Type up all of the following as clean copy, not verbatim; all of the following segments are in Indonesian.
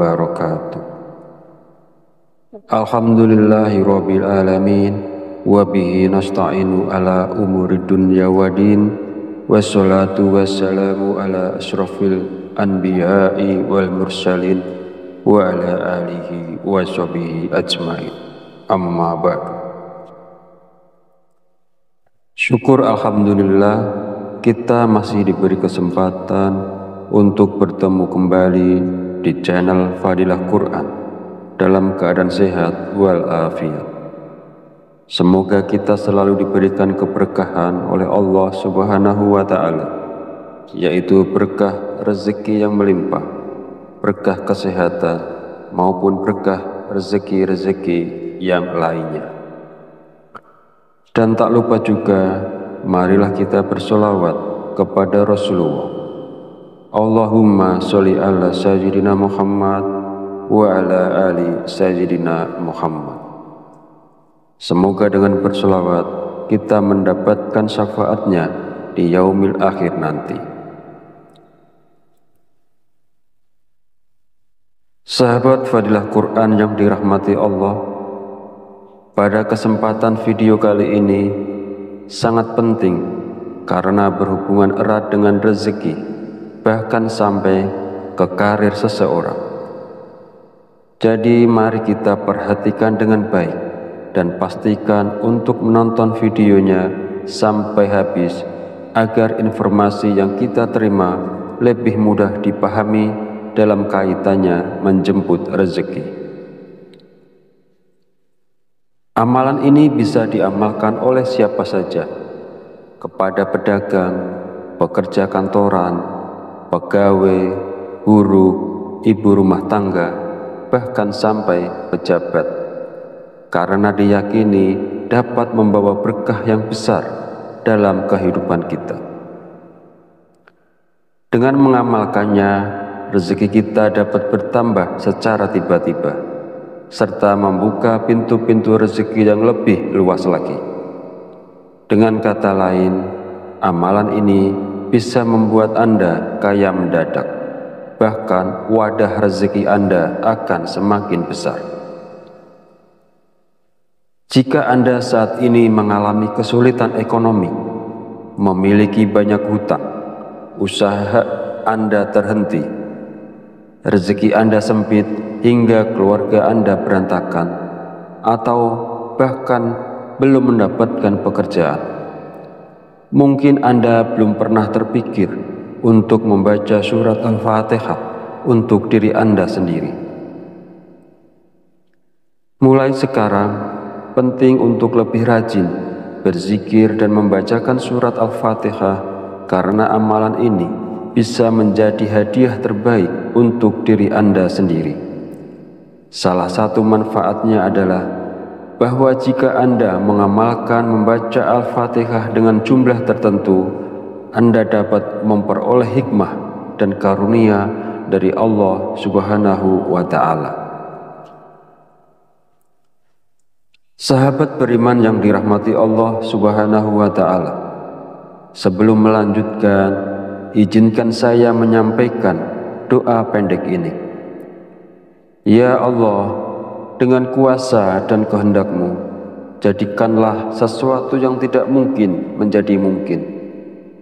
wabarakatuh. Alhamdulillahirabbil alamin wa bihi nasta'inu ala umuri dunya waddin wassalatu wassalamu ala asyrafil anbiya'i wal mursalin wa ala alihi wa sahbihi ajmain. Amma ba'du. Syukur alhamdulillah kita masih diberi kesempatan untuk bertemu kembali di channel Fadilah Quran dalam keadaan sehat walafiat. Semoga kita selalu diberikan keberkahan oleh Allah Subhanahu wa Ta'ala, yaitu berkah rezeki yang melimpah, berkah kesehatan maupun berkah rezeki-rezeki yang lainnya. Dan tak lupa juga, marilah kita bersolawat kepada Rasulullah. Allahumma sholli ala sayyidina Muhammad wa ala ali sayyidina Muhammad. Semoga dengan bersolawat kita mendapatkan syafaatnya di yaumil akhir nanti. Sahabat Fadilah Quran yang dirahmati Allah, pada kesempatan video kali ini sangat penting karena berhubungan erat dengan rezeki, bahkan sampai ke karir seseorang. Jadi mari kita perhatikan dengan baik dan pastikan untuk menonton videonya sampai habis agar informasi yang kita terima lebih mudah dipahami dalam kaitannya menjemput rezeki. Amalan ini bisa diamalkan oleh siapa saja, kepada pedagang, pekerja kantoran, pegawai, buruh, ibu rumah tangga, bahkan sampai pejabat, karena diyakini dapat membawa berkah yang besar dalam kehidupan kita. Dengan mengamalkannya, rezeki kita dapat bertambah secara tiba-tiba, serta membuka pintu-pintu rezeki yang lebih luas lagi. Dengan kata lain, amalan ini bisa membuat Anda kaya mendadak. Bahkan wadah rezeki Anda akan semakin besar. Jika Anda saat ini mengalami kesulitan ekonomi, memiliki banyak hutang, usaha Anda terhenti, rezeki Anda sempit hingga keluarga Anda berantakan, atau bahkan belum mendapatkan pekerjaan, mungkin Anda belum pernah terpikir untuk membaca surat Al-Fatihah untuk diri Anda sendiri. Mulai sekarang, penting untuk lebih rajin berzikir dan membacakan surat Al-Fatihah, karena amalan ini bisa menjadi hadiah terbaik untuk diri Anda sendiri. Salah satu manfaatnya adalah bahwa jika Anda mengamalkan membaca Al-Fatihah dengan jumlah tertentu, Anda dapat memperoleh hikmah dan karunia dari Allah Subhanahu wa Ta'ala. Sahabat beriman yang dirahmati Allah Subhanahu wa Ta'ala, sebelum melanjutkan, izinkan saya menyampaikan doa pendek ini. Ya Allah, dengan kuasa dan kehendak-Mu, jadikanlah sesuatu yang tidak mungkin menjadi mungkin.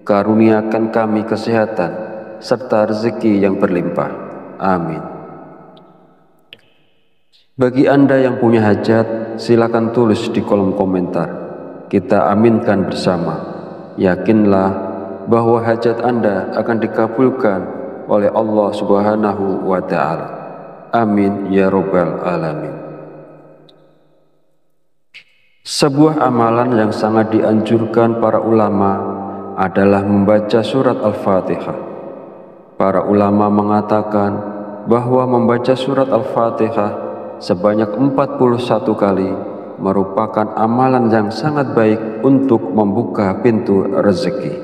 Karuniakan kami kesehatan serta rezeki yang berlimpah. Amin. Bagi Anda yang punya hajat, silakan tulis di kolom komentar. Kita aminkan bersama. Yakinlah bahwa hajat Anda akan dikabulkan oleh Allah Subhanahu wa Ta'ala. Amin ya Rabbal alamin. Sebuah amalan yang sangat dianjurkan para ulama adalah membaca surat Al-Fatihah. Para ulama mengatakan bahwa membaca surat Al-Fatihah sebanyak 41 kali merupakan amalan yang sangat baik untuk membuka pintu rezeki.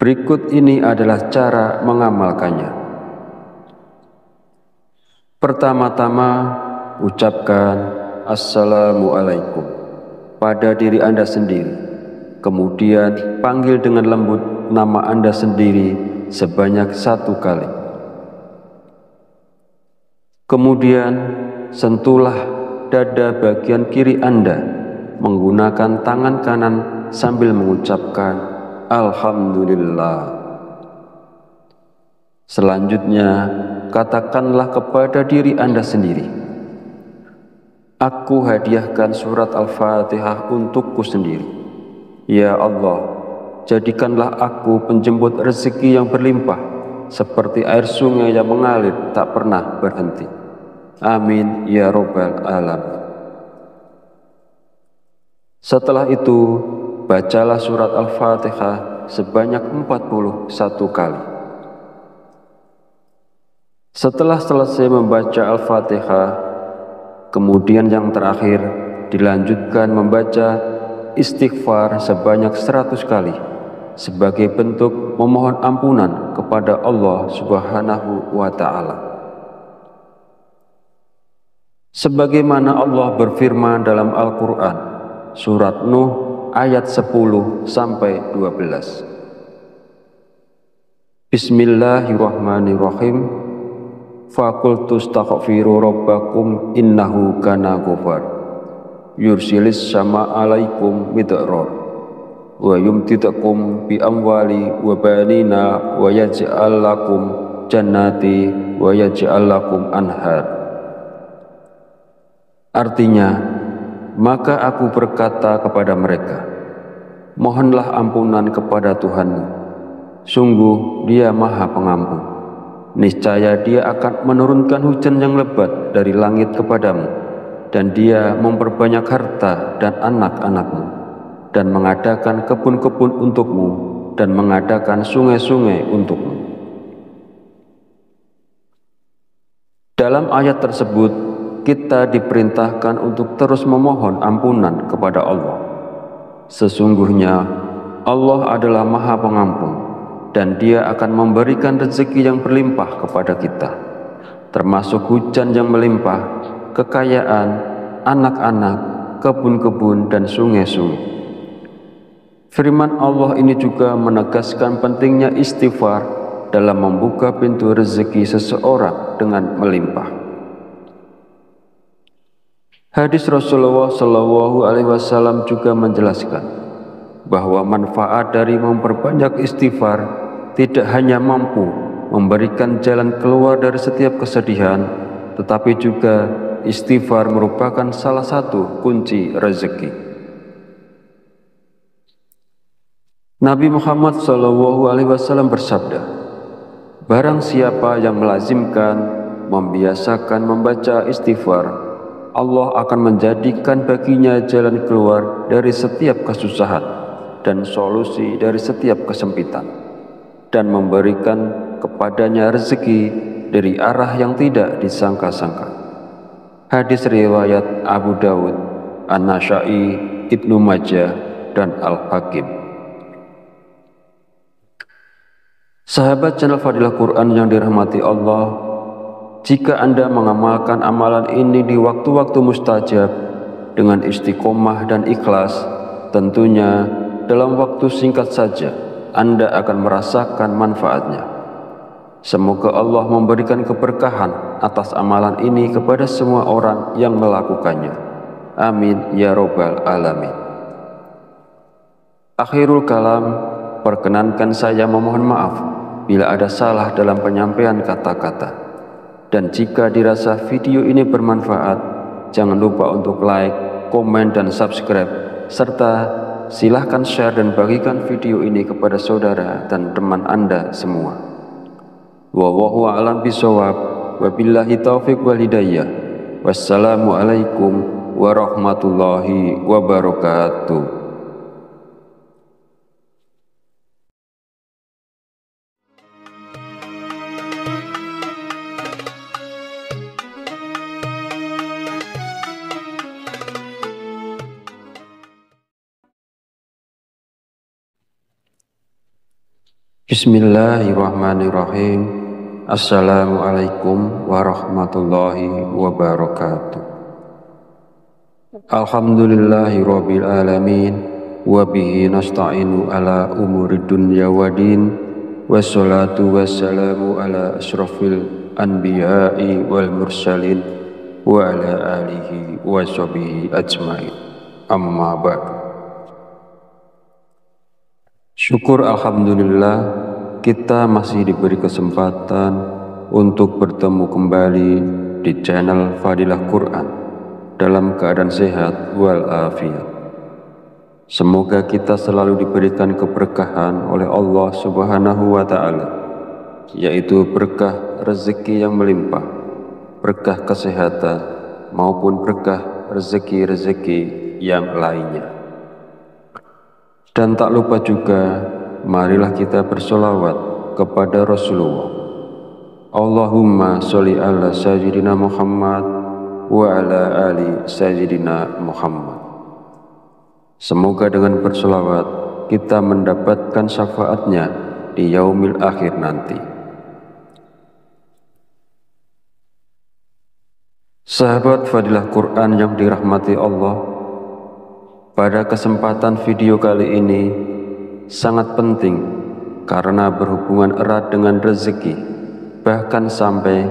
Berikut ini adalah cara mengamalkannya. Pertama-tama, ucapkan Assalamualaikum pada diri Anda sendiri. Kemudian panggil dengan lembut nama Anda sendiri sebanyak 1 kali. Kemudian sentuhlah dada bagian kiri Anda menggunakan tangan kanan sambil mengucapkan Alhamdulillah. Selanjutnya, katakanlah kepada diri Anda sendiri, aku hadiahkan surat Al-Fatihah untukku sendiri. Ya Allah, jadikanlah aku penjemput rezeki yang berlimpah, seperti air sungai yang mengalir tak pernah berhenti. Amin ya Rabbal Alamin. Setelah itu, bacalah surat Al-Fatihah sebanyak 41 kali. Setelah selesai membaca Al-Fatihah, kemudian yang terakhir dilanjutkan membaca istighfar sebanyak 100 kali sebagai bentuk memohon ampunan kepada Allah Subhanahu wa Ta'ala. Sebagaimana Allah berfirman dalam Al-Quran, surat Nuh ayat 10-12. Bismillahirrahmanirrahim. Faqultu astaghfiru rabbakum innahu kana ghafar yursilis sama alaikum midrar wa yumtidakum bi amwali wa banina wa yaj'al lakum jannati wa yaj'al lakum anhar. Artinya, maka aku berkata kepada mereka, mohonlah ampunan kepada Tuhanmu, sungguh Dia Maha Pengampun. Niscaya Dia akan menurunkan hujan yang lebat dari langit kepadamu, dan Dia memperbanyak harta dan anak-anakmu, dan mengadakan kebun-kebun untukmu, dan mengadakan sungai-sungai untukmu. Dalam ayat tersebut, kita diperintahkan untuk terus memohon ampunan kepada Allah. Sesungguhnya Allah adalah Maha Pengampun, dan Dia akan memberikan rezeki yang berlimpah kepada kita, termasuk hujan yang melimpah, kekayaan, anak-anak, kebun-kebun, dan sungai-sungai. Firman Allah ini juga menegaskan pentingnya istighfar dalam membuka pintu rezeki seseorang dengan melimpah. Hadis Rasulullah SAW juga menjelaskan bahwa manfaat dari memperbanyak istighfar tidak hanya mampu memberikan jalan keluar dari setiap kesedihan, tetapi juga istighfar merupakan salah satu kunci rezeki. Nabi Muhammad SAW bersabda, barang siapa yang melazimkan, membiasakan membaca istighfar, Allah akan menjadikan baginya jalan keluar dari setiap kesusahan dan solusi dari setiap kesempitan, dan memberikan kepadanya rezeki dari arah yang tidak disangka-sangka. Hadis riwayat Abu Dawud, An-Nasa'i, Ibnu Majah, dan Al-Hakim. Sahabat channel Fadilah Quran yang dirahmati Allah, jika Anda mengamalkan amalan ini di waktu-waktu mustajab dengan istiqomah dan ikhlas, tentunya dalam waktu singkat saja Anda akan merasakan manfaatnya. Semoga Allah memberikan keberkahan atas amalan ini kepada semua orang yang melakukannya. Amin ya Rabbal Alamin. Akhirul kalam, perkenankan saya memohon maaf bila ada salah dalam penyampaian kata-kata. Dan jika dirasa video ini bermanfaat, jangan lupa untuk like, komen, dan subscribe, serta silahkan share dan bagikan video ini kepada saudara dan teman Anda semua. Wallahu a'lam bishawab, wabillahi taufiq wal hidayah. Wassalamualaikum warahmatullahi wabarakatuh. Bismillahirrahmanirrahim. Assalamualaikum warahmatullahi wabarakatuh. Alhamdulillahi rabbil alamin, wa bihi nasta'inu ala umuri dunya wa din, wassalatu wassalamu ala asrafil anbiya'i wal mursalin wa ala alihi wa sahbihi ajma'in. Amma ba'du. Syukur alhamdulillah kita masih diberi kesempatan untuk bertemu kembali di channel Fadilah Quran dalam keadaan sehat wal afiat. Semoga kita selalu diberikan keberkahan oleh Allah Subhanahu wa Ta'ala, yaitu berkah rezeki yang melimpah, berkah kesehatan, maupun berkah rezeki-rezeki yang lainnya. Dan tak lupa juga, marilah kita bersolawat kepada Rasulullah. Allahumma sholli ala sayyidina Muhammad wa ala ali sayyidina Muhammad. Semoga dengan bersolawat kita mendapatkan syafaatnya di yaumil akhir nanti. Sahabat Fadilah Quran yang dirahmati Allah, pada kesempatan video kali ini sangat penting karena berhubungan erat dengan rezeki, bahkan sampai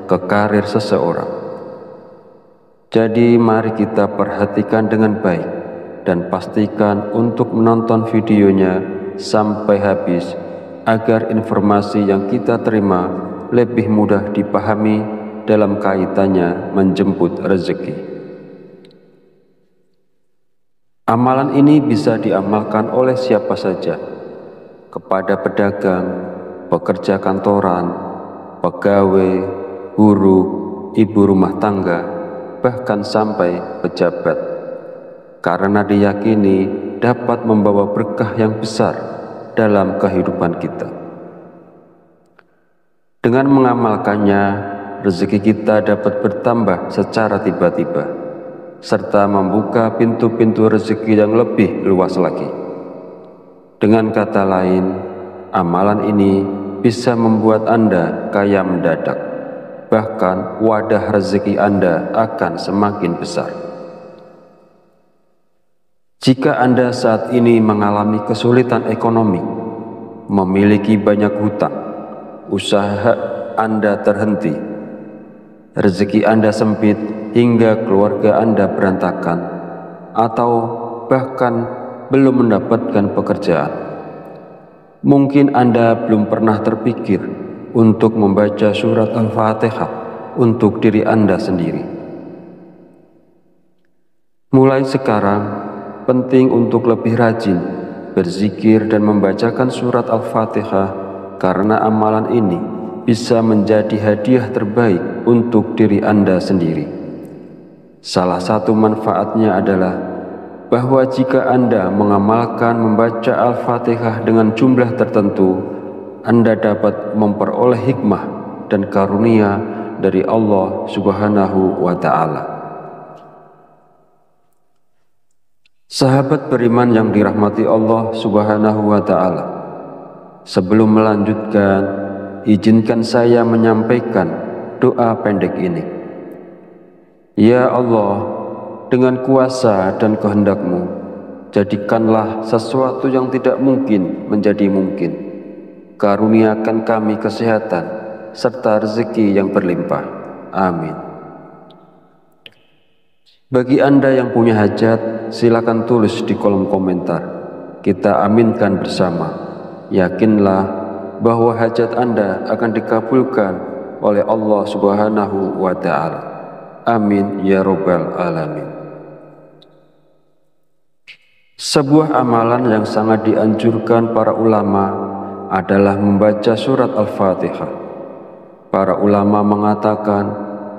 ke karir seseorang. Jadi mari kita perhatikan dengan baik dan pastikan untuk menonton videonya sampai habis agar informasi yang kita terima lebih mudah dipahami dalam kaitannya menjemput rezeki. Amalan ini bisa diamalkan oleh siapa saja, kepada pedagang, pekerja kantoran, pegawai, guru, ibu rumah tangga, bahkan sampai pejabat, karena diyakini dapat membawa berkah yang besar dalam kehidupan kita. Dengan mengamalkannya, rezeki kita dapat bertambah secara tiba-tiba, serta membuka pintu-pintu rezeki yang lebih luas lagi. Dengan kata lain, amalan ini bisa membuat Anda kaya mendadak, bahkan wadah rezeki Anda akan semakin besar. Jika Anda saat ini mengalami kesulitan ekonomi, memiliki banyak hutang, usaha Anda terhenti, rezeki Anda sempit hingga keluarga Anda berantakan, atau bahkan belum mendapatkan pekerjaan, mungkin Anda belum pernah terpikir untuk membaca surat Al-Fatihah untuk diri Anda sendiri. Mulai sekarang, penting untuk lebih rajin berzikir dan membacakan surat Al-Fatihah, karena amalan ini bisa menjadi hadiah terbaik untuk diri Anda sendiri. Salah satu manfaatnya adalah bahwa jika Anda mengamalkan membaca Al-Fatihah dengan jumlah tertentu, Anda dapat memperoleh hikmah dan karunia dari Allah Subhanahu wa Ta'ala. Sahabat beriman yang dirahmati Allah Subhanahu wa Ta'ala, sebelum melanjutkan, izinkan saya menyampaikan doa pendek ini. Ya Allah, dengan kuasa dan kehendak-Mu, jadikanlah sesuatu yang tidak mungkin menjadi mungkin. Karuniakan kami kesehatan serta rezeki yang berlimpah. Amin. Bagi Anda yang punya hajat, silakan tulis di kolom komentar. Kita aminkan bersama. Yakinlah bahwa hajat Anda akan dikabulkan oleh Allah Subhanahu wa Ta'ala. Amin ya Rabbal Alamin. Sebuah amalan yang sangat dianjurkan para ulama adalah membaca surat Al-Fatihah. Para ulama mengatakan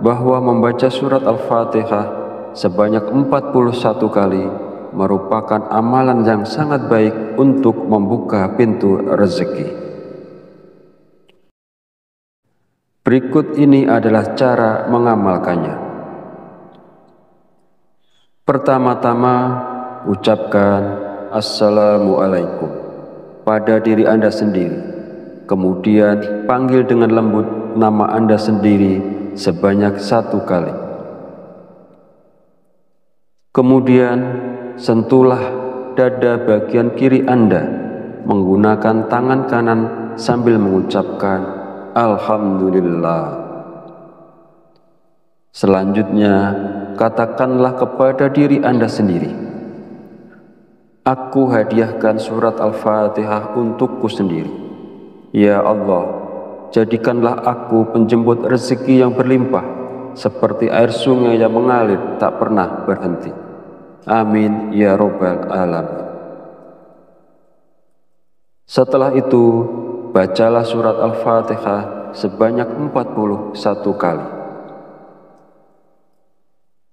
bahwa membaca surat Al-Fatihah sebanyak 41 kali merupakan amalan yang sangat baik untuk membuka pintu rezeki. Berikut ini adalah cara mengamalkannya. Pertama-tama, ucapkan Assalamualaikum pada diri Anda sendiri. Kemudian panggil dengan lembut nama Anda sendiri sebanyak 1 kali. Kemudian sentuhlah dada bagian kiri Anda menggunakan tangan kanan sambil mengucapkan Alhamdulillah. Selanjutnya, katakanlah kepada diri Anda sendiri, aku hadiahkan surat Al-Fatihah untukku sendiri. Ya Allah, jadikanlah aku penjemput rezeki yang berlimpah, seperti air sungai yang mengalir tak pernah berhenti. Amin ya Rabbal Alamin. Setelah itu, bacalah surat Al-Fatihah sebanyak 41 kali.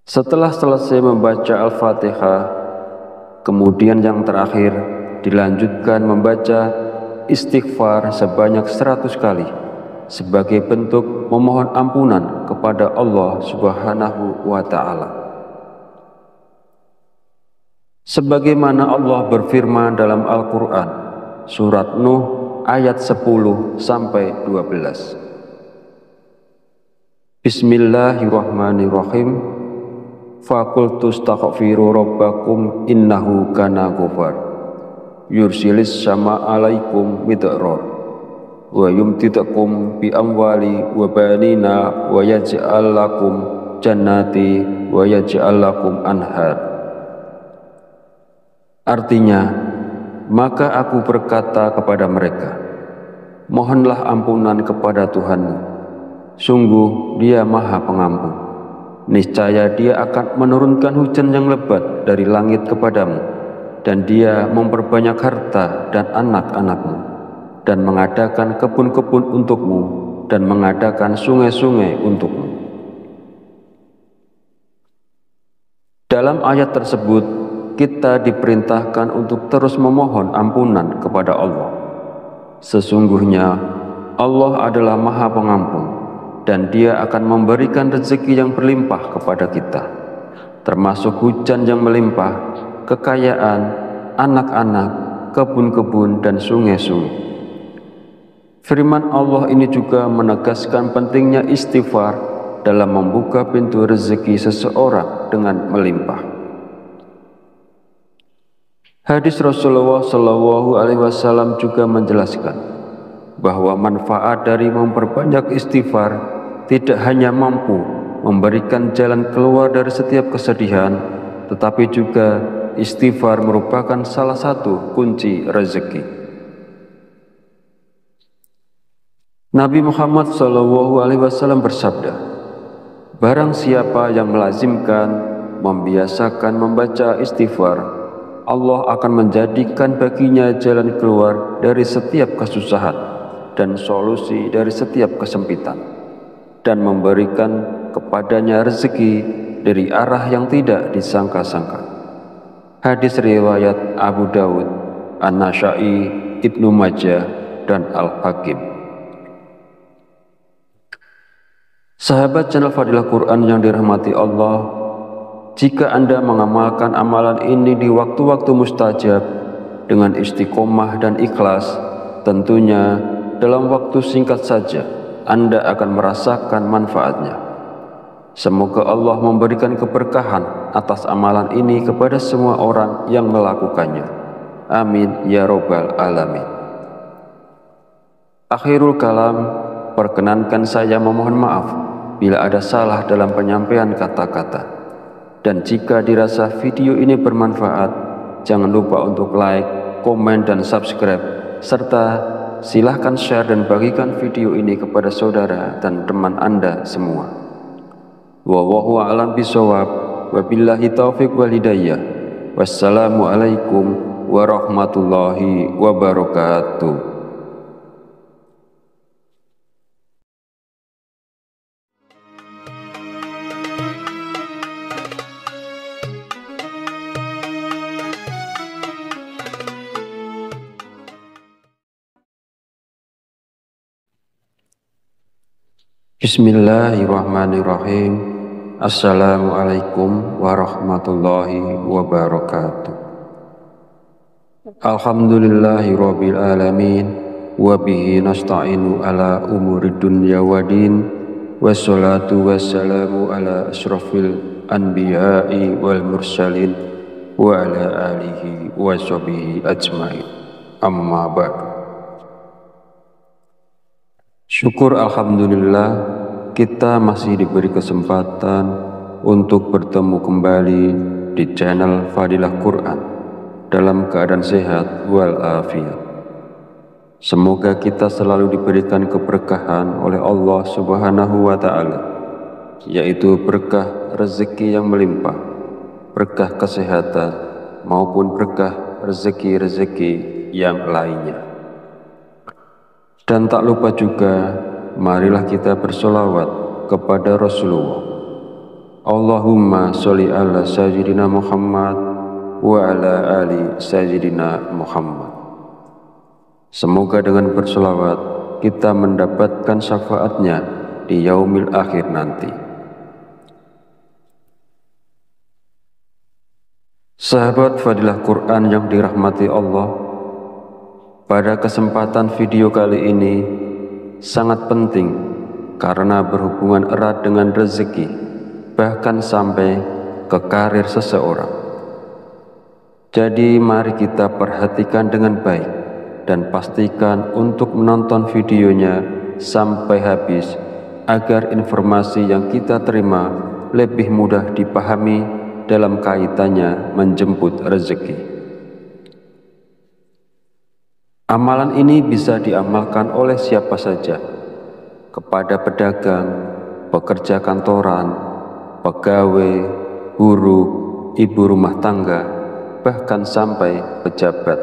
Setelah selesai membaca Al-Fatihah, kemudian yang terakhir dilanjutkan membaca istighfar sebanyak 100 kali sebagai bentuk memohon ampunan kepada Allah Subhanahu wa Ta'ala. Sebagaimana Allah berfirman dalam Al-Quran, surat Nuh ayat 10-12. Bismillahirrahmanirrahim. Faqultu astaghfiru rabbakum innahu kana ghafar yursilis sama alaikum midrar wa yumtidakum bi amwali wa banina wa yaj'al lakum jannati wa yaj'al lakum anhar. Artinya, maka aku berkata kepada mereka, mohonlah ampunan kepada Tuhanmu, sungguh Dia Maha Pengampun. Niscaya Dia akan menurunkan hujan yang lebat dari langit kepadamu, dan Dia memperbanyak harta dan anak-anakmu, dan mengadakan kebun-kebun untukmu, dan mengadakan sungai-sungai untukmu. Dalam ayat tersebut, kita diperintahkan untuk terus memohon ampunan kepada Allah. Sesungguhnya Allah adalah Maha Pengampun, dan Dia akan memberikan rezeki yang berlimpah kepada kita, termasuk hujan yang melimpah, kekayaan, anak-anak, kebun-kebun, dan sungai-sungai. Firman Allah ini juga menegaskan pentingnya istighfar dalam membuka pintu rezeki seseorang dengan melimpah. Hadis Rasulullah SAW juga menjelaskan bahwa manfaat dari memperbanyak istighfar tidak hanya mampu memberikan jalan keluar dari setiap kesedihan, tetapi juga istighfar merupakan salah satu kunci rezeki. Nabi Muhammad SAW bersabda, barang siapa yang melazimkan, membiasakan membaca istighfar, Allah akan menjadikan baginya jalan keluar dari setiap kesusahan dan solusi dari setiap kesempitan, dan memberikan kepadanya rezeki dari arah yang tidak disangka-sangka. Hadis riwayat Abu Dawud, An-Nasa'i, Ibnu Majah, dan Al-Hakim. Sahabat channel Fadilah Quran yang dirahmati Allah, jika Anda mengamalkan amalan ini di waktu-waktu mustajab dengan istiqomah dan ikhlas, tentunya dalam waktu singkat saja Anda akan merasakan manfaatnya. Semoga Allah memberikan keberkahan atas amalan ini kepada semua orang yang melakukannya. Amin ya Rabbal Alamin. Akhirul kalam, perkenankan saya memohon maaf bila ada salah dalam penyampaian kata-kata. Dan jika dirasa video ini bermanfaat, jangan lupa untuk like, komen, dan subscribe, serta silahkan share dan bagikan video ini kepada saudara dan teman Anda semua. Wallahu a'lam bishawab, wabillahi taufiq wal hidayah. Wassalamualaikum warahmatullahi wabarakatuh. Bismillahirrahmanirrahim. Assalamualaikum warahmatullahi wabarakatuh. Alhamdulillahi rabbil alamin, wa bihi nasta'inu ala umuri dunya waddin, wassalatu wassalamu ala asrafil anbiya'i wal mursalin wa ala alihi wa sahbihi ajmain. Amma ba'du. Syukur alhamdulillah kita masih diberi kesempatan untuk bertemu kembali di channel Fadilah Quran dalam keadaan sehat walafiat. Semoga kita selalu diberikan keberkahan oleh Allah Subhanahu wa Ta'ala, yaitu berkah rezeki yang melimpah, berkah kesehatan, maupun berkah rezeki-rezeki yang lainnya. Dan tak lupa juga, marilah kita bersolawat kepada Rasulullah. Allahumma sholli ala sayyidina Muhammad wa ala ali sayyidina Muhammad. Semoga dengan bersolawat kita mendapatkan syafaatnya di yaumil akhir nanti. Sahabat Fadilah Quran yang dirahmati Allah, pada kesempatan video kali ini sangat penting karena berhubungan erat dengan rezeki, bahkan sampai ke karir seseorang. Jadi mari kita perhatikan dengan baik dan pastikan untuk menonton videonya sampai habis agar informasi yang kita terima lebih mudah dipahami dalam kaitannya menjemput rezeki. Amalan ini bisa diamalkan oleh siapa saja, kepada pedagang, pekerja kantoran, pegawai, guru, ibu rumah tangga, bahkan sampai pejabat,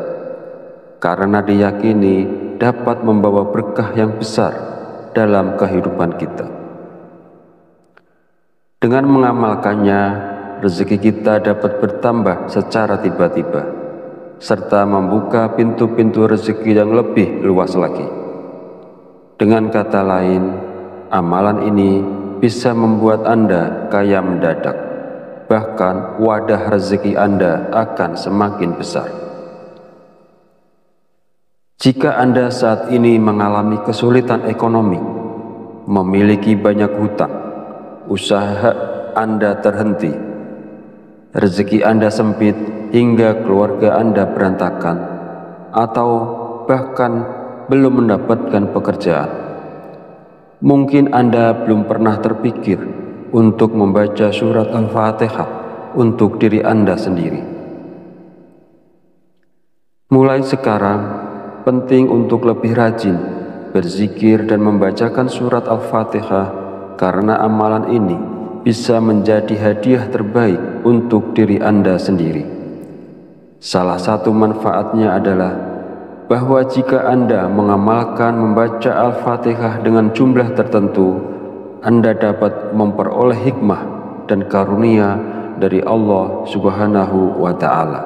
karena diyakini dapat membawa berkah yang besar dalam kehidupan kita. Dengan mengamalkannya, rezeki kita dapat bertambah secara tiba-tiba, serta membuka pintu-pintu rezeki yang lebih luas lagi. Dengan kata lain, amalan ini bisa membuat Anda kaya mendadak, bahkan wadah rezeki Anda akan semakin besar. Jika Anda saat ini mengalami kesulitan ekonomi, memiliki banyak hutang, usaha Anda terhenti, rezeki Anda sempit hingga keluarga Anda berantakan, atau bahkan belum mendapatkan pekerjaan, mungkin Anda belum pernah terpikir untuk membaca surat Al-Fatihah untuk diri Anda sendiri. Mulai sekarang, penting untuk lebih rajin berzikir dan membacakan surat Al-Fatihah, karena amalan ini bisa menjadi hadiah terbaik untuk diri Anda sendiri. Salah satu manfaatnya adalah bahwa jika Anda mengamalkan membaca Al-Fatihah dengan jumlah tertentu, Anda dapat memperoleh hikmah dan karunia dari Allah Subhanahu wa Ta'ala.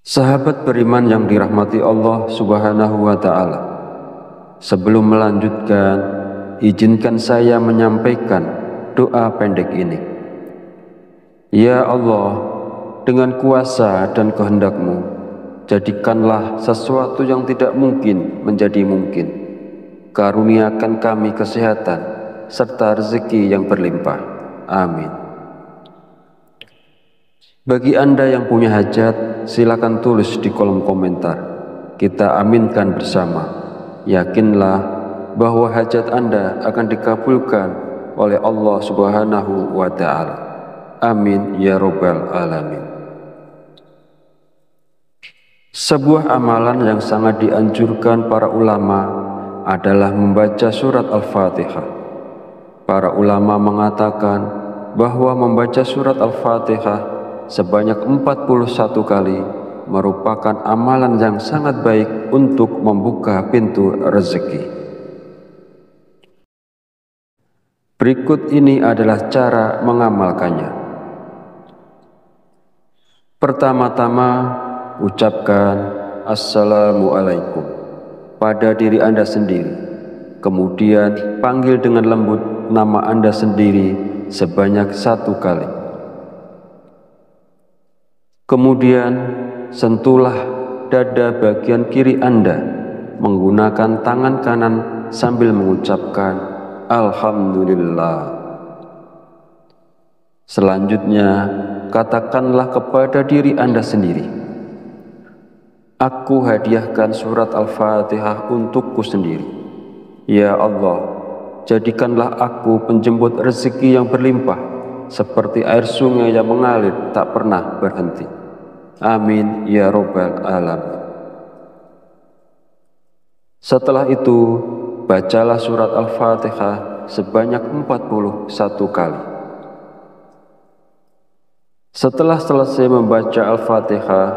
Sahabat beriman yang dirahmati Allah Subhanahu wa Ta'ala, sebelum melanjutkan, izinkan saya menyampaikan doa pendek ini. Ya Allah, dengan kuasa dan kehendak-Mu, jadikanlah sesuatu yang tidak mungkin menjadi mungkin. Karuniakan kami kesehatan serta rezeki yang berlimpah. Amin. Bagi Anda yang punya hajat, silakan tulis di kolom komentar. Kita aminkan bersama. Yakinlah bahwa hajat Anda akan dikabulkan oleh Allah Subhanahu wa Ta'ala. Amin ya Rabbal Alamin. Sebuah amalan yang sangat dianjurkan para ulama adalah membaca surat Al-Fatihah. Para ulama mengatakan bahwa membaca surat Al-Fatihah sebanyak 41 kali merupakan amalan yang sangat baik untuk membuka pintu rezeki. Berikut ini adalah cara mengamalkannya. Pertama-tama, ucapkan Assalamualaikum pada diri Anda sendiri. Kemudian panggil dengan lembut nama Anda sendiri sebanyak 1 kali. Kemudian sentuhlah dada bagian kiri Anda menggunakan tangan kanan sambil mengucapkan Alhamdulillah. Selanjutnya, katakanlah kepada diri Anda sendiri, aku hadiahkan surat Al-Fatihah untukku sendiri, Ya Allah, jadikanlah aku penjemput rezeki yang berlimpah, seperti air sungai yang mengalir tak pernah berhenti. Amin ya Rabbal Alamin. Setelah itu, bacalah surat Al-Fatihah sebanyak 41 kali. Setelah selesai membaca Al-Fatihah,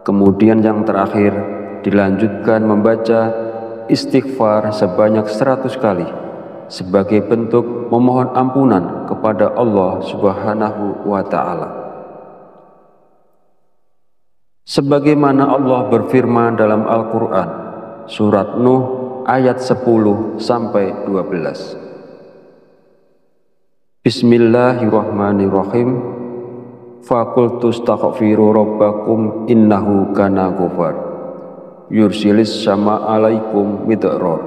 kemudian yang terakhir dilanjutkan membaca istighfar sebanyak 100 kali sebagai bentuk memohon ampunan kepada Allah Subhanahu wa Ta'ala. Sebagaimana Allah berfirman dalam Al-Quran, surat Nuh ayat 10-12. Bismillahirrahmanirrahim. Faqultu astaghfiru rabbakum innahu kana ghafar yursilis sama alaikum midrar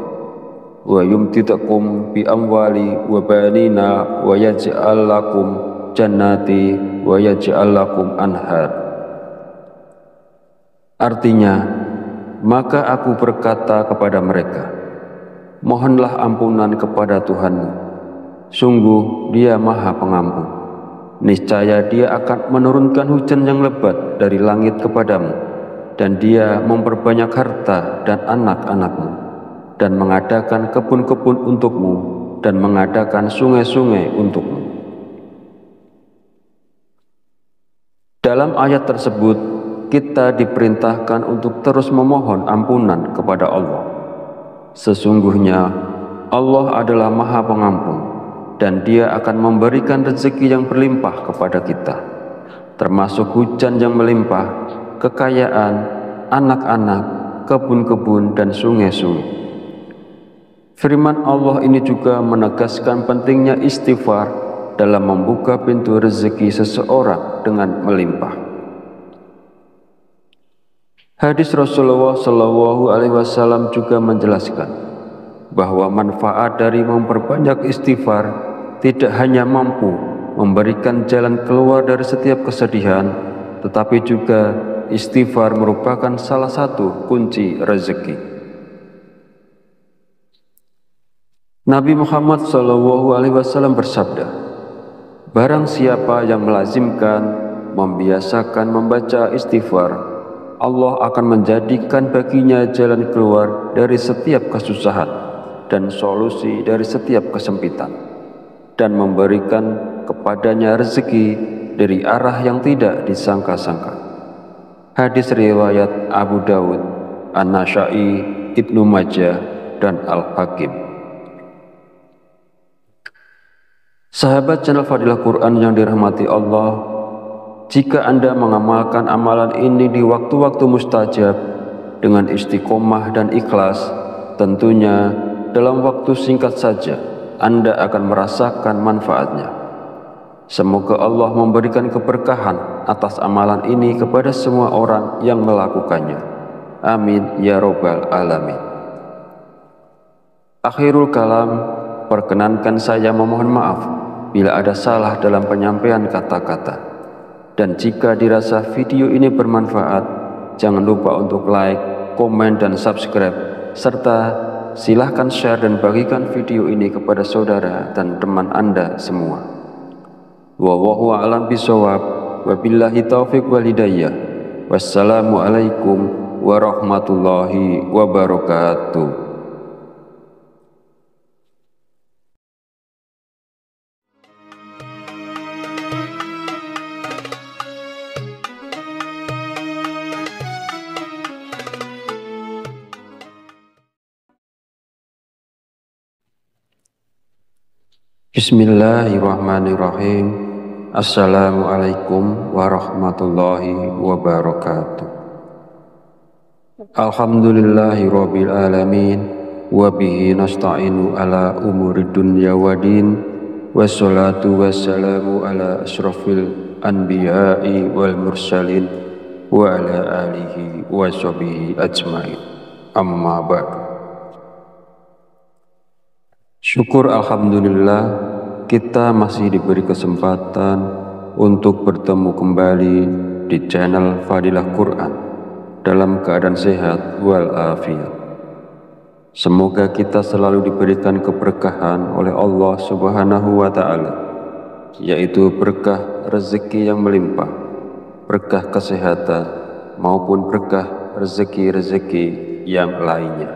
wa yumtidakum bi amwali wa banina wa yaj'al lakum jannati wa yaj'al lakum anhar. Artinya, maka aku berkata kepada mereka, mohonlah ampunan kepada Tuhanmu, sungguh Dia Maha Pengampun. Niscaya Dia akan menurunkan hujan yang lebat dari langit kepadamu, dan Dia memperbanyak harta dan anak-anakmu, dan mengadakan kebun-kebun untukmu, dan mengadakan sungai-sungai untukmu. Dalam ayat tersebut, kita diperintahkan untuk terus memohon ampunan kepada Allah. Sesungguhnya Allah adalah Maha Pengampun, dan Dia akan memberikan rezeki yang berlimpah kepada kita, termasuk hujan yang melimpah, kekayaan, anak-anak, kebun-kebun, dan sungai-sungai. Firman Allah ini juga menegaskan pentingnya istighfar dalam membuka pintu rezeki seseorang dengan melimpah. Hadis Rasulullah SAW juga menjelaskan bahwa manfaat dari memperbanyak istighfar tidak hanya mampu memberikan jalan keluar dari setiap kesedihan, tetapi juga istighfar merupakan salah satu kunci rezeki. Nabi Muhammad SAW bersabda, barang siapa yang melazimkan, membiasakan membaca istighfar, Allah akan menjadikan baginya jalan keluar dari setiap kesusahan dan solusi dari setiap kesempitan, dan memberikan kepadanya rezeki dari arah yang tidak disangka-sangka. Hadis riwayat Abu Dawud, An-Nasa'i, Ibnu Majah, dan Al-Hakim. Sahabat channel Fadilah Quran yang dirahmati Allah, jika Anda mengamalkan amalan ini di waktu-waktu mustajab dengan istiqomah dan ikhlas, tentunya dalam waktu singkat saja Anda akan merasakan manfaatnya. Semoga Allah memberikan keberkahan atas amalan ini kepada semua orang yang melakukannya. Amin ya Rabbal Alamin. Akhirul kalam, perkenankan saya memohon maaf bila ada salah dalam penyampaian kata-kata. Dan jika dirasa video ini bermanfaat, jangan lupa untuk like, komen, dan subscribe, serta silahkan share dan bagikan video ini kepada saudara dan teman Anda semua. Wallahu a'lam bishawab, wabillahi taufiq wal hidayah. Wassalamualaikum warahmatullahi wabarakatuh. Bismillahirrahmanirrahim. Assalamualaikum warahmatullahi wabarakatuh. Alhamdulillahi rabbil alamin, wa bihi nasta'inu ala umuri dunya wa din, wassalatu wassalamu ala asrafil anbiya'i wal mursalin wa ala alihi wa sahbihi ajmain. Amma ba'du. Syukur alhamdulillah, kita masih diberi kesempatan untuk bertemu kembali di channel Fadilah Quran dalam keadaan sehat walafiat. Semoga kita selalu diberikan keberkahan oleh Allah Subhanahu wa Ta'ala, yaitu berkah rezeki yang melimpah, berkah kesehatan, maupun berkah rezeki-rezeki yang lainnya.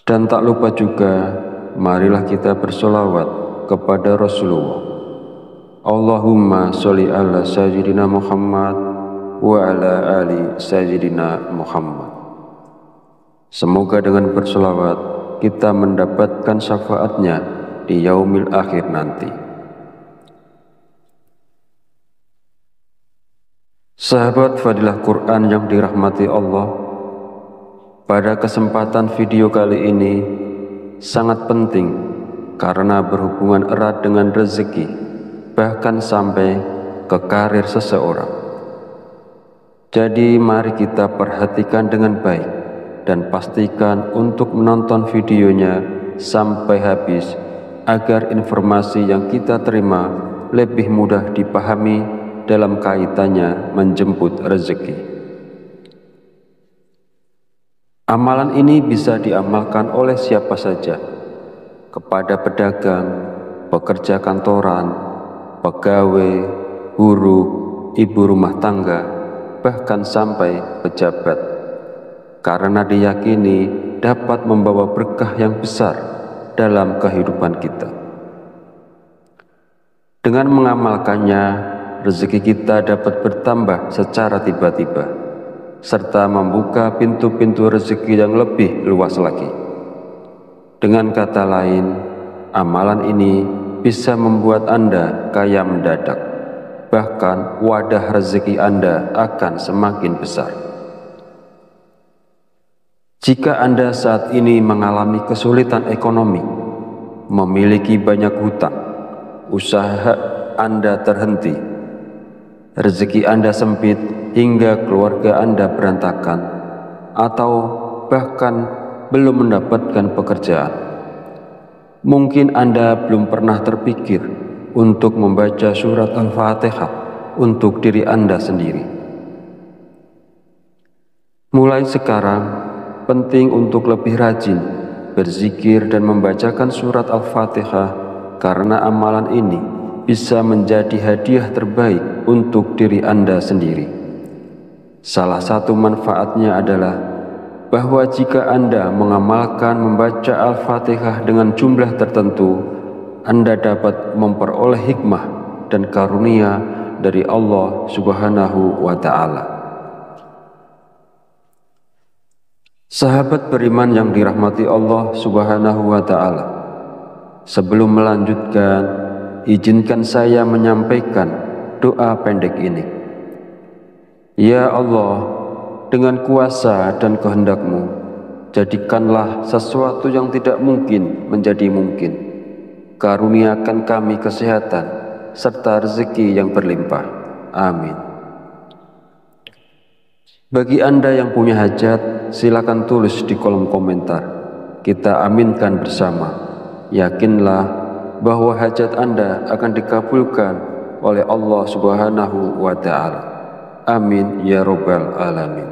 Dan tak lupa juga, marilah kita bersolawat kepada Rasulullah. Allahumma sholli ala sayyidina Muhammad wa ala ali sayyidina Muhammad. Semoga dengan bersolawat kita mendapatkan syafaatnya di yaumil akhir nanti. Sahabat Fadilah Quran yang dirahmati Allah, pada kesempatan video kali ini sangat penting karena berhubungan erat dengan rezeki, bahkan sampai ke karir seseorang. Jadi mari kita perhatikan dengan baik dan pastikan untuk menonton videonya sampai habis agar informasi yang kita terima lebih mudah dipahami dalam kaitannya menjemput rezeki. Amalan ini bisa diamalkan oleh siapa saja, kepada pedagang, pekerja kantoran, pegawai, buruh, ibu rumah tangga, bahkan sampai pejabat, karena diyakini dapat membawa berkah yang besar dalam kehidupan kita. Dengan mengamalkannya, rezeki kita dapat bertambah secara tiba-tiba, serta membuka pintu-pintu rezeki yang lebih luas lagi. Dengan kata lain, amalan ini bisa membuat Anda kaya mendadak, bahkan wadah rezeki Anda akan semakin besar. Jika Anda saat ini mengalami kesulitan ekonomi, memiliki banyak hutang, usaha Anda terhenti, rezeki Anda sempit hingga keluarga Anda berantakan, atau bahkan belum mendapatkan pekerjaan, mungkin Anda belum pernah terpikir untuk membaca surat Al-Fatihah untuk diri Anda sendiri. Mulai sekarang, penting untuk lebih rajin berzikir dan membacakan surat Al-Fatihah, karena amalan ini bisa menjadi hadiah terbaik untuk diri Anda sendiri. Salah satu manfaatnya adalah bahwa jika Anda mengamalkan membaca Al-Fatihah dengan jumlah tertentu, Anda dapat memperoleh hikmah dan karunia dari Allah Subhanahu wa Ta'ala. Sahabat beriman yang dirahmati Allah Subhanahu wa Ta'ala, sebelum melanjutkan, izinkan saya menyampaikan doa pendek ini. Ya Allah, dengan kuasa dan kehendak-Mu, jadikanlah sesuatu yang tidak mungkin menjadi mungkin. Karuniakan kami kesehatan serta rezeki yang berlimpah. Amin. Bagi Anda yang punya hajat, silakan tulis di kolom komentar. Kita aminkan bersama. Yakinlah bahwa hajat Anda akan dikabulkan oleh Allah Subhanahu wa Ta'ala. Amin ya Rabbal Alamin.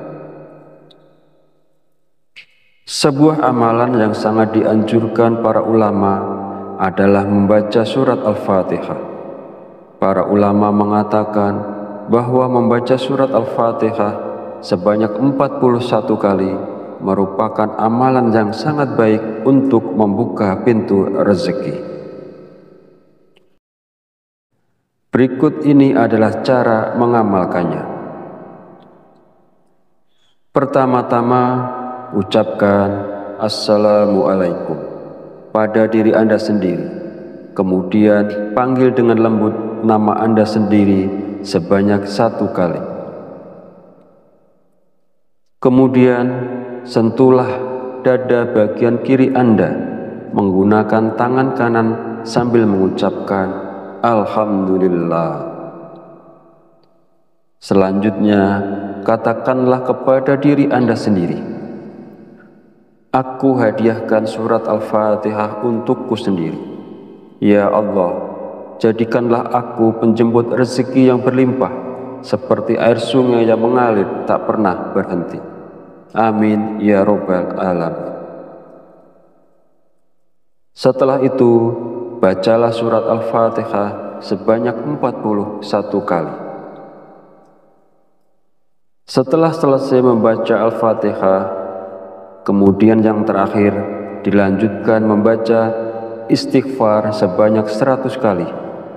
Sebuah amalan yang sangat dianjurkan para ulama adalah membaca surat Al-Fatihah. Para ulama mengatakan bahwa membaca surat Al-Fatihah sebanyak 41 kali merupakan amalan yang sangat baik untuk membuka pintu rezeki. Berikut ini adalah cara mengamalkannya. Pertama-tama, ucapkan Assalamualaikum pada diri Anda sendiri. Kemudian panggil dengan lembut nama Anda sendiri sebanyak 1 kali. Kemudian sentuhlah dada bagian kiri Anda menggunakan tangan kanan sambil mengucapkan Alhamdulillah. Selanjutnya, katakanlah kepada diri Anda sendiri, aku hadiahkan surat Al-Fatihah untukku sendiri. Ya Allah, jadikanlah aku penjemput rezeki yang berlimpah, seperti air sungai yang mengalir tak pernah berhenti. Amin ya Rabbal Alamin. Setelah itu, bacalah surat Al-Fatihah sebanyak 41 kali. Setelah selesai membaca Al-Fatihah, kemudian yang terakhir dilanjutkan membaca istighfar sebanyak 100 kali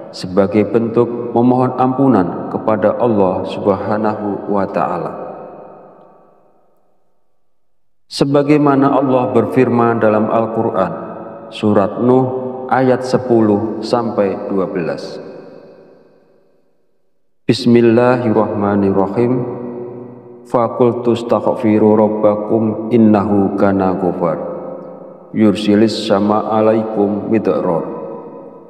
sebagai bentuk memohon ampunan kepada Allah Subhanahu wa Ta'ala. Sebagaimana Allah berfirman dalam Al-Quran, surat Nuh ayat 10-12. Bismillahirrahmanirrahim. Faqultu astaghfiru rabbakum innahu kana ghafar yursilis sama alaikum midrar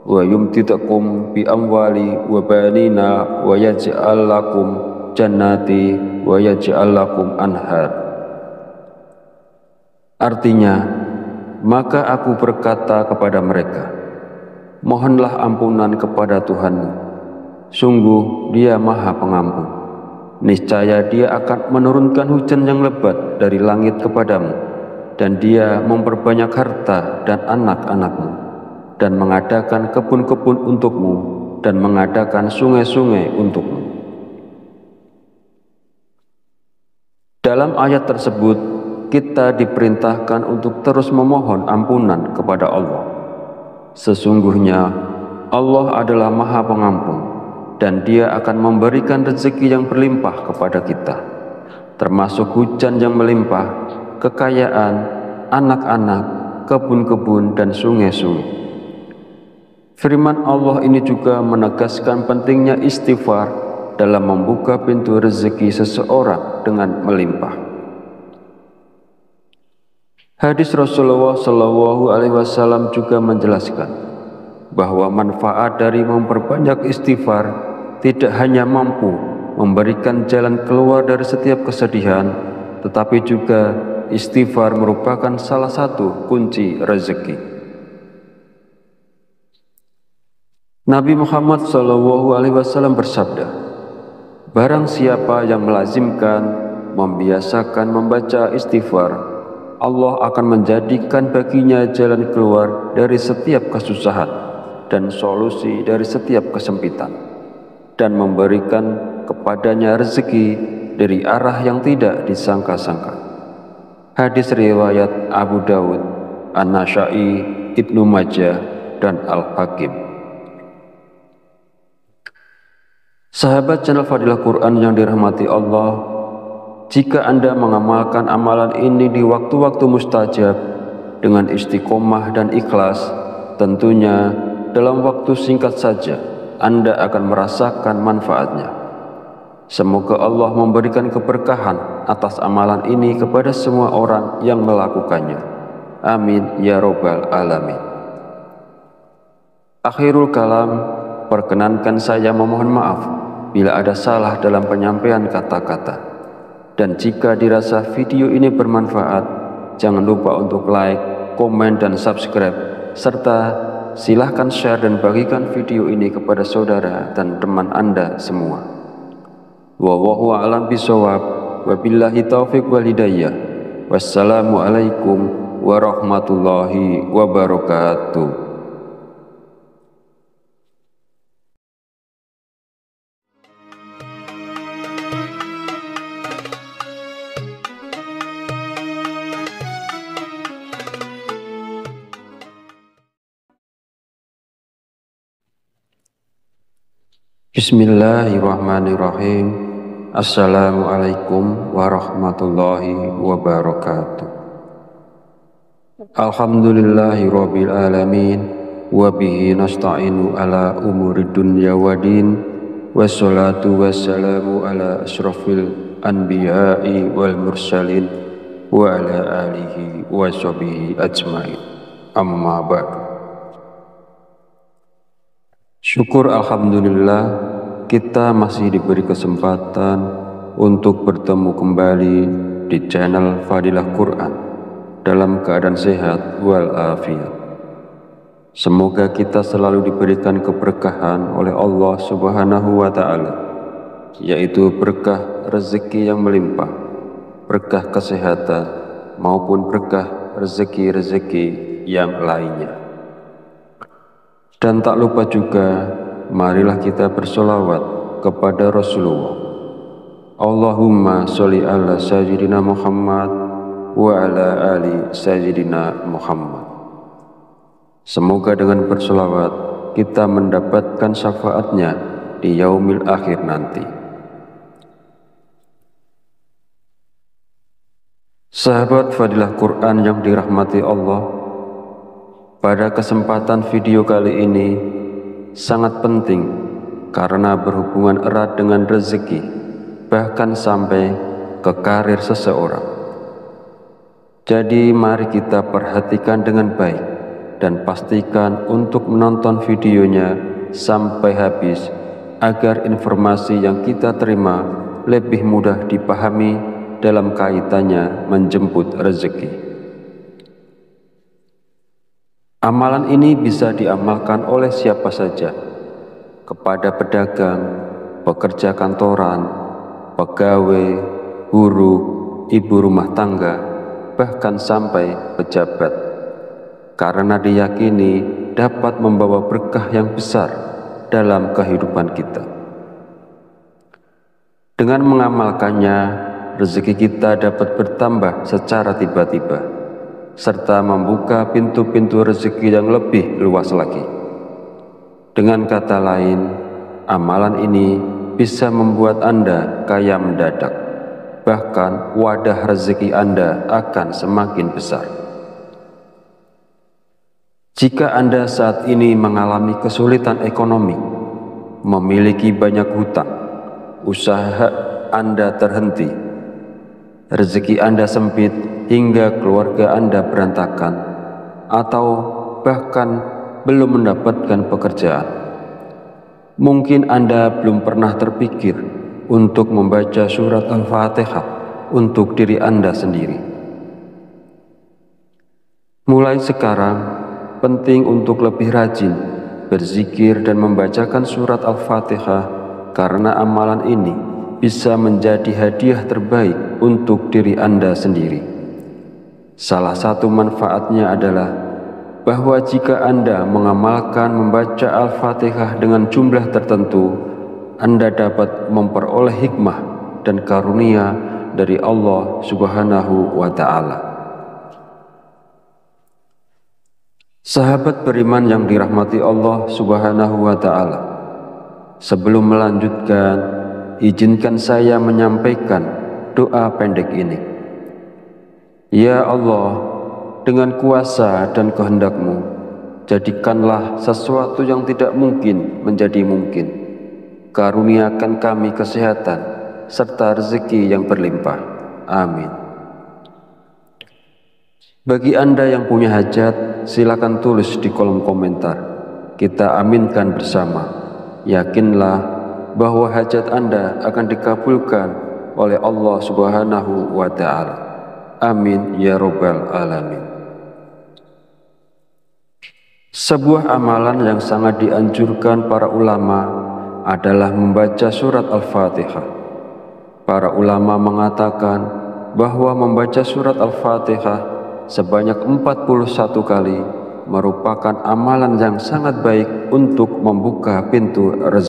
wa yumtidakum bi amwali wa banina wa yaj'al lakum jannati wa yaj'al lakum anhar. Artinya, maka aku berkata kepada mereka, mohonlah ampunan kepada Tuhanmu, sungguh Dia Maha Pengampun. Niscaya Dia akan menurunkan hujan yang lebat dari langit kepadamu, dan Dia memperbanyak harta dan anak-anakmu, dan mengadakan kebun-kebun untukmu, dan mengadakan sungai-sungai untukmu. Dalam ayat tersebut, kita diperintahkan untuk terus memohon ampunan kepada Allah. Sesungguhnya Allah adalah Maha Pengampun, dan Dia akan memberikan rezeki yang berlimpah kepada kita, termasuk hujan yang melimpah, kekayaan, anak-anak, kebun-kebun, dan sungai-sungai. Firman Allah ini juga menegaskan pentingnya istighfar dalam membuka pintu rezeki seseorang dengan melimpah. Hadis Rasulullah SAW juga menjelaskan bahwa manfaat dari memperbanyak istighfar tidak hanya mampu memberikan jalan keluar dari setiap kesedihan, tetapi juga istighfar merupakan salah satu kunci rezeki. Nabi Muhammad SAW bersabda, barang siapa yang melazimkan, membiasakan membaca istighfar, Allah akan menjadikan baginya jalan keluar dari setiap kesusahan dan solusi dari setiap kesempitan, dan memberikan kepadanya rezeki dari arah yang tidak disangka-sangka. Hadis riwayat Abu Dawud, An-Nasa'i, Ibnu Majah, dan Al-Hakim. Sahabat channel Fadilah Quran yang dirahmati Allah, jika Anda mengamalkan amalan ini di waktu-waktu mustajab dengan istiqomah dan ikhlas, tentunya dalam waktu singkat saja Anda akan merasakan manfaatnya. Semoga Allah memberikan keberkahan atas amalan ini kepada semua orang yang melakukannya. Amin ya robbal alamin. Akhirul kalam, perkenankan saya memohon maaf bila ada salah dalam penyampaian kata-kata. Dan jika dirasa video ini bermanfaat, jangan lupa untuk like, komen, dan subscribe, serta silahkan share dan bagikan video ini kepada saudara dan teman Anda semua. Wallahu a'lam bishawab, wabillahi taufiq wal hidayah. Wassalamualaikum warahmatullahi wabarakatuh. Bismillahirrahmanirrahim. Assalamualaikum warahmatullahi wabarakatuh. Alhamdulillahi rabbil alamin, wabihi nasta'inu ala umuri dunya wa din, wassalatu wassalamu ala asrafil anbiya'i wal mursalin, wa ala alihi wa sahbihi ajma'in. Amma ba'du. Syukur alhamdulillah, kita masih diberi kesempatan untuk bertemu kembali di channel Fadilah Quran dalam keadaan sehat walafiat. Semoga kita selalu diberikan keberkahan oleh Allah Subhanahu wa Ta'ala, yaitu berkah rezeki yang melimpah, berkah kesehatan, maupun berkah rezeki-rezeki yang lainnya. Dan tak lupa juga, marilah kita bersolawat kepada Rasulullah. Allahumma sholli ala sayyidina Muhammad wa ala ali sayyidina Muhammad. Semoga dengan bersolawat kita mendapatkan syafaatnya di yaumil akhir nanti. Sahabat Fadilah Quran yang dirahmati Allah, pada kesempatan video kali ini sangat penting karena berhubungan erat dengan rezeki, bahkan sampai ke karir seseorang. Jadi mari kita perhatikan dengan baik dan pastikan untuk menonton videonya sampai habis agar informasi yang kita terima lebih mudah dipahami dalam kaitannya menjemput rezeki. Amalan ini bisa diamalkan oleh siapa saja, kepada pedagang, pekerja kantoran, pegawai, guru, ibu rumah tangga, bahkan sampai pejabat, karena diyakini dapat membawa berkah yang besar dalam kehidupan kita. Dengan mengamalkannya, rezeki kita dapat bertambah secara tiba-tiba, serta membuka pintu-pintu rezeki yang lebih luas lagi. Dengan kata lain, amalan ini bisa membuat Anda kaya mendadak, bahkan wadah rezeki Anda akan semakin besar. Jika Anda saat ini mengalami kesulitan ekonomi, memiliki banyak hutang, usaha Anda terhenti, rezeki Anda sempit hingga keluarga Anda berantakan, atau bahkan belum mendapatkan pekerjaan, mungkin Anda belum pernah terpikir untuk membaca surat Al-Fatihah untuk diri Anda sendiri. Mulai sekarang, penting untuk lebih rajin berzikir dan membacakan surat Al-Fatihah, karena amalan ini bisa menjadi hadiah terbaik untuk diri Anda sendiri. Salah satu manfaatnya adalah bahwa jika Anda mengamalkan membaca Al-Fatihah dengan jumlah tertentu, Anda dapat memperoleh hikmah dan karunia dari Allah Subhanahu wa Ta'ala. Sahabat beriman yang dirahmati Allah Subhanahu wa Ta'ala, sebelum melanjutkan, izinkan saya menyampaikan doa pendek ini. Ya Allah, dengan kuasa dan kehendak-Mu, jadikanlah sesuatu yang tidak mungkin menjadi mungkin. Karuniakan kami kesehatan serta rezeki yang berlimpah. Amin. Bagi Anda yang punya hajat, silakan tulis di kolom komentar. Kita aminkan bersama. Yakinlah bahwa hajat Anda akan dikabulkan oleh Allah Subhanahu wa Ta'ala. Amin ya Rabbal Alamin. Sebuah amalan yang sangat dianjurkan para ulama adalah membaca surat Al-Fatihah. Para ulama mengatakan bahwa membaca surat Al-Fatihah sebanyak 41 kali merupakan amalan yang sangat baik untuk membuka pintu rezeki.